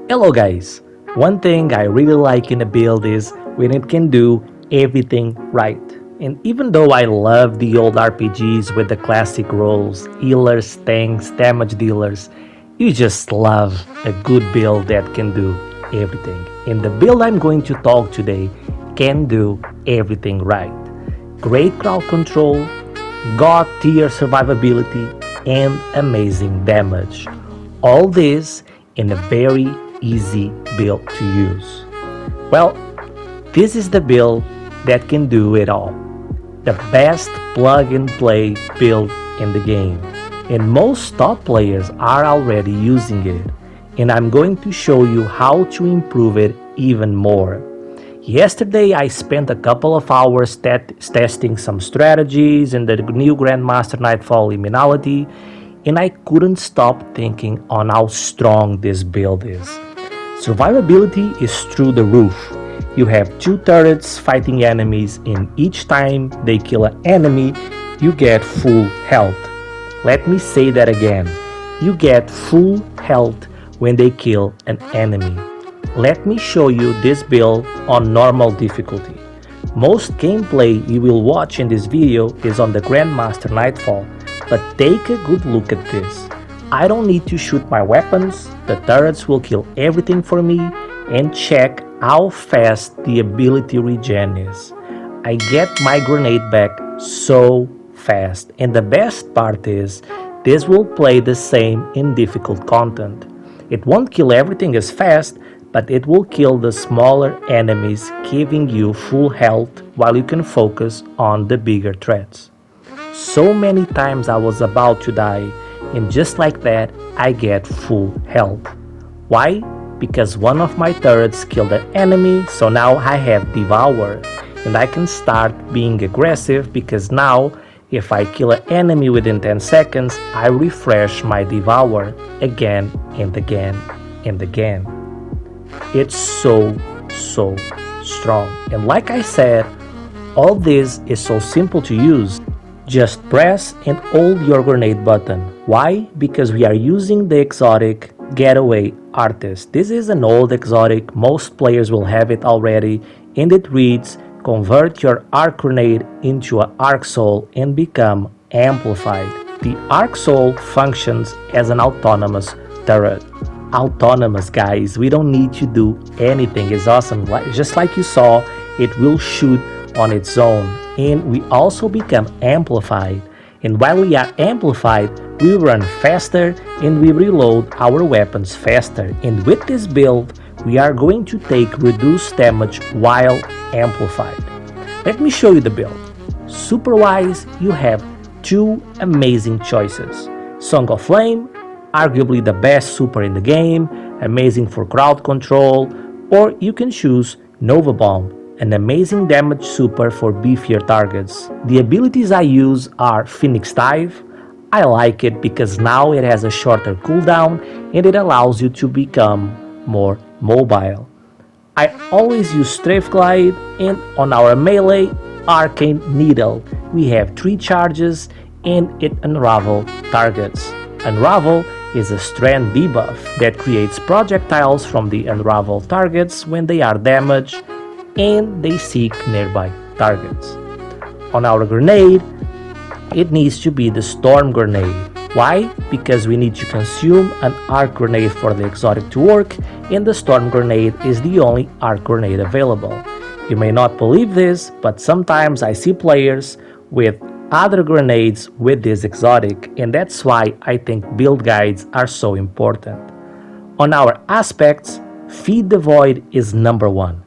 Hello guys! One thing I really like in a build is when it can do everything right. And even though I love the old RPGs with the classic roles, healers, tanks, damage dealers, you just love a good build that can do everything. And the build I'm going to talk today can do everything right. Great crowd control, god tier survivability, and amazing damage. All this in a very easy build to use. Well, this is the build that can do it all. The best plug and play build in the game. And most top players are already using it. And I'm going to show you how to improve it even more. Yesterday I spent a couple of hours testing some strategies in the new Grandmaster Nightfall Liminality, and I couldn't stop thinking on how strong this build is. Survivability is through the roof. You have 2 turrets fighting enemies, and each time they kill an enemy, you get full health. Let me say that again. You get full health when they kill an enemy. Let me show you this build on normal difficulty. Most gameplay you will watch in this video is on the Grandmaster Nightfall, but take a good look at this. I don't need to shoot my weapons, the turrets will kill everything for me, and check how fast the ability regen is. I get my grenade back so fast, and the best part is, this will play the same in difficult content. It won't kill everything as fast, but it will kill the smaller enemies, giving you full health while you can focus on the bigger threats. So many times I was about to die, and just like that, I get full health. Why? Because one of my turrets killed an enemy, so now I have Devour, and I can start being aggressive because now, if I kill an enemy within 10 seconds, I refresh my Devour again and again and again. It's so strong. And like I said, all this is so simple to use. Just press and hold your grenade button. Why? Because we are using the exotic Getaway Artist. This is an old exotic, most players will have it already, and it reads, convert your arc grenade into an arc soul and become amplified. The arc soul functions as an autonomous turret. Autonomous, guys, we don't need to do anything. It's awesome. Just like you saw, it will shoot on its own, and we also become amplified. And while we are amplified, we run faster and we reload our weapons faster. And with this build, we are going to take reduced damage while amplified. Let me show you the build. Super wise, you have 2 amazing choices. Song of Flame, arguably the best super in the game, amazing for crowd control, or you can choose Nova Bomb, an amazing damage super for beefier targets. The abilities I use are Phoenix Dive. I like it because now it has a shorter cooldown and it allows you to become more mobile. I always use Strafe Glide, and on our melee, Arcane Needle. We have 3 charges and it unravel targets. Unravel is a strand debuff that creates projectiles from the unravel targets when they are damaged and they seek nearby targets. On our grenade, it needs to be the Storm Grenade. Why? Because we need to consume an arc grenade for the exotic to work, and the Storm Grenade is the only arc grenade available. You may not believe this, but sometimes I see players with other grenades with this exotic, and that's why I think build guides are so important. On our aspects, Feed the Void is number 1.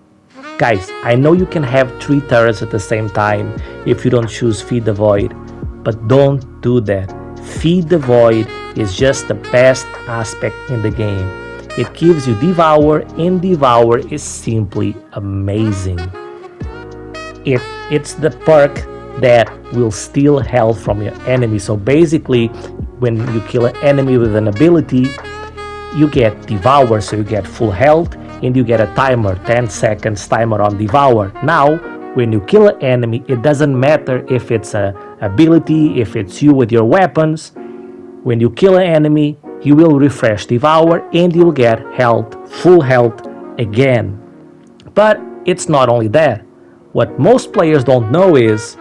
Guys, I know you can have 3 turrets at the same time if you don't choose Feed the Void, but don't do that. Feed the Void is just the best aspect in the game. It gives you Devour, and Devour is simply amazing. It's the perk that will steal health from your enemy. So basically, when you kill an enemy with an ability, you get Devour, so you get full health, and you get a timer, 10 seconds timer on Devour. Now, when you kill an enemy, it doesn't matter if it's an ability, if it's you with your weapons. When you kill an enemy, you will refresh Devour and you'll get health, full health again. But it's not only that. What most players don't know is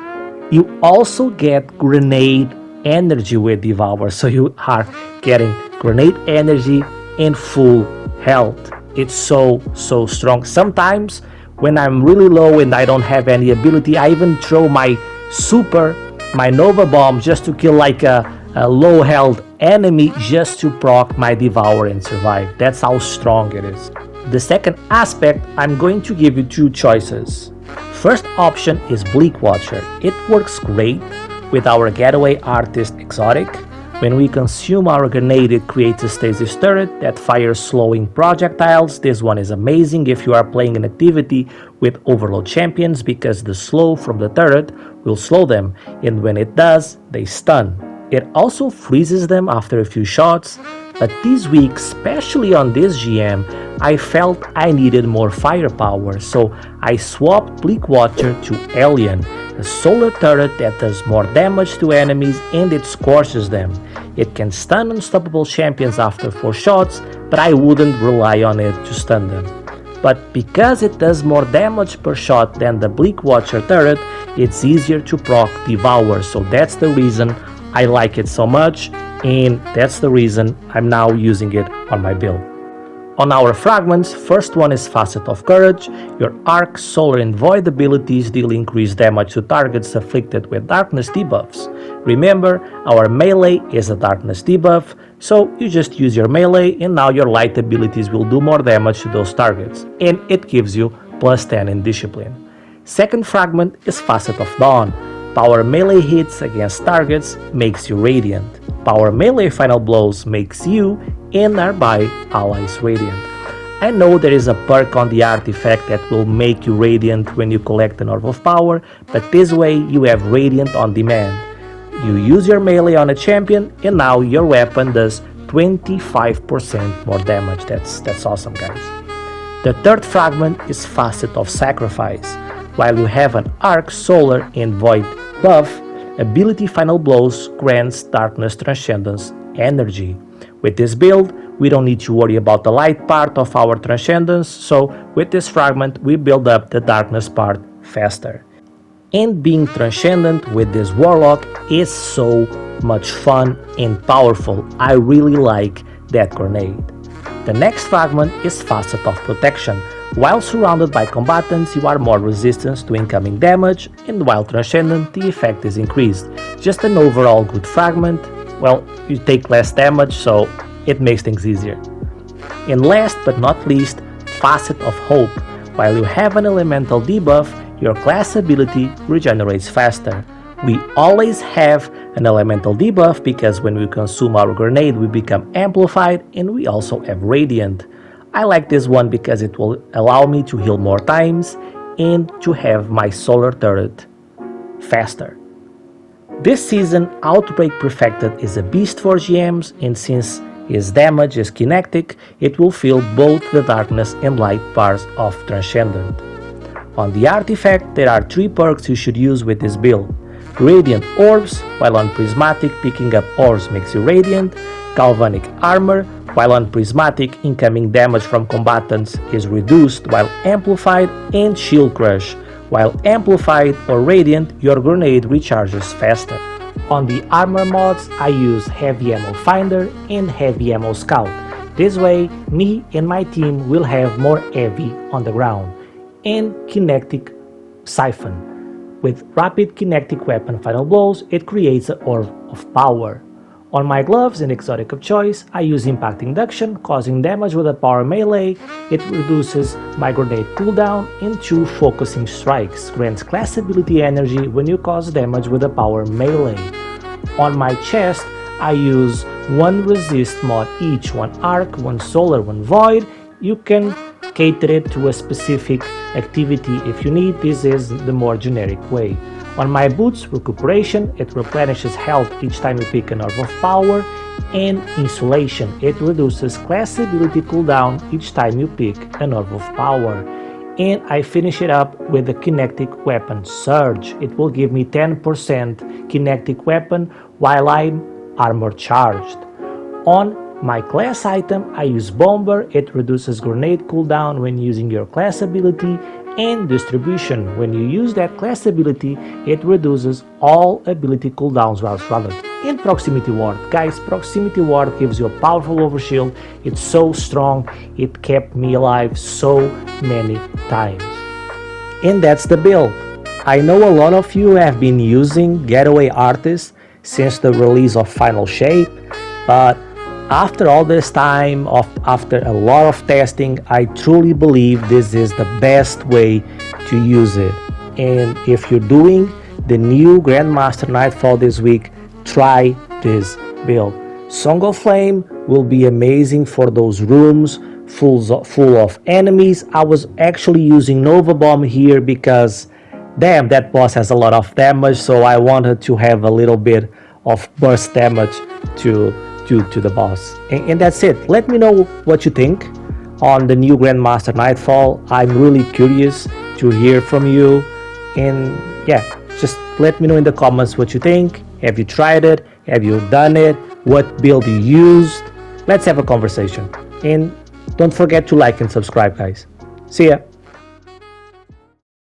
you also get grenade energy with Devour. So you are getting grenade energy and full health. It's so strong. Sometimes when I'm really low and I don't have any ability, I even throw my super, my Nova Bomb just to kill like a low health enemy just to proc my Devour and survive. That's how strong it is. The second aspect, I'm going to give you two choices. First option is Bleak Watcher. It works great with our Getaway Artist exotic. When we consume our grenade, it creates a stasis turret that fires slowing projectiles. This one is amazing if you are playing an activity with overload champions because the slow from the turret will slow them, and when it does, they stun. It also freezes them after a few shots, but this week, especially on this GM, I felt I needed more firepower, so I swapped Bleak Watcher to Alien, a solar turret that does more damage to enemies and it scorches them. It can stun unstoppable champions after 4 shots, but I wouldn't rely on it to stun them. But because it does more damage per shot than the Bleak Watcher turret, it's easier to proc Devour, so that's the reason I like it so much, and that's the reason I'm now using it on my build. On our fragments, first one is Facet of Courage. Your Arc, Solar and Void abilities deal increased damage to targets afflicted with darkness debuffs. Remember, our melee is a darkness debuff, so you just use your melee and now your light abilities will do more damage to those targets, and it gives you plus 10 in discipline. Second fragment is Facet of Dawn. Power melee hits against targets makes you radiant. Power melee final blows makes you and nearby allies radiant. I know there is a perk on the artifact that will make you radiant when you collect an Orb of Power, but this way you have radiant on demand. You use your melee on a champion and now your weapon does 25% more damage. That's awesome, guys. The third fragment is Facet of Sacrifice. While you have an Arc, Solar and Void buff, Ability Final Blows grants Darkness Transcendence energy. With this build, we don't need to worry about the light part of our Transcendence, so with this fragment we build up the darkness part faster. And being Transcendent with this Warlock is so much fun and powerful. I really like that grenade. The next fragment is Facet of Protection. While surrounded by combatants, you are more resistant to incoming damage, and while Transcendent, the effect is increased. Just an overall good fragment. Well, you take less damage, so it makes things easier. And last but not least, Facet of Hope. While you have an elemental debuff, your class ability regenerates faster. We always have an elemental debuff because when we consume our grenade we become amplified and we also have radiant. I like this one because it will allow me to heal more times and to have my solar turret faster. This season, Outbreak Perfected is a beast for GMs, and since his damage is kinetic, it will feel both the darkness and light parts of Transcendent. On the artifact, there are 3 perks you should use with this build. Radiant Orbs, while on Prismatic, picking up orbs makes you radiant. Galvanic Armor, while on Prismatic, incoming damage from combatants is reduced while amplified, and Shield Crush. While amplified or radiant, your grenade recharges faster. On the armor mods, I use Heavy Ammo Finder and Heavy Ammo Scout. This way, me and my team will have more heavy on the ground. And Kinetic Siphon. With Rapid Kinetic Weapon Final Blows, it creates an Orb of Power. On my gloves and exotic of choice, I use Impact Induction, causing damage with a power melee. It reduces my grenade cooldown, and 2 Focusing Strikes grants class ability energy when you cause damage with a power melee. On my chest, I use 1 resist mod each, 1 arc, 1 solar, 1 void. You can cater it to a specific activity if you need. This is the more generic way. On my boots, recuperation, it replenishes health each time you pick an Orb of Power, and insulation, it reduces class ability cooldown each time you pick an Orb of Power. And I finish it up with the Kinetic Weapon Surge. It will give me 10% Kinetic Weapon while I'm armor charged. On My class item, I use Bomber. It reduces grenade cooldown when using your class ability, and distribution. When you use that class ability, it reduces all ability cooldowns whilst running. And proximity ward. Guys, proximity ward gives you a powerful overshield. It's so strong, it kept me alive so many times. And that's the build. I know a lot of you have been using Getaway Artist since the release of Final Shape, but after all this time, after a lot of testing, I truly believe this is the best way to use it. And if you're doing the new Grandmaster Nightfall this week, try this build. Song of Flame will be amazing for those rooms full of enemies. I was actually using Nova Bomb here because damn, that boss has a lot of damage, so I wanted to have a little bit of burst damage to the boss. And that's it. Let me know what you think on the new Grandmaster Nightfall. I'm really curious to hear from you. And yeah, just let me know in the comments what you think. Have you tried it? Have you done it? What build you used? Let's have a conversation. And don't forget to like and subscribe, guys. See ya.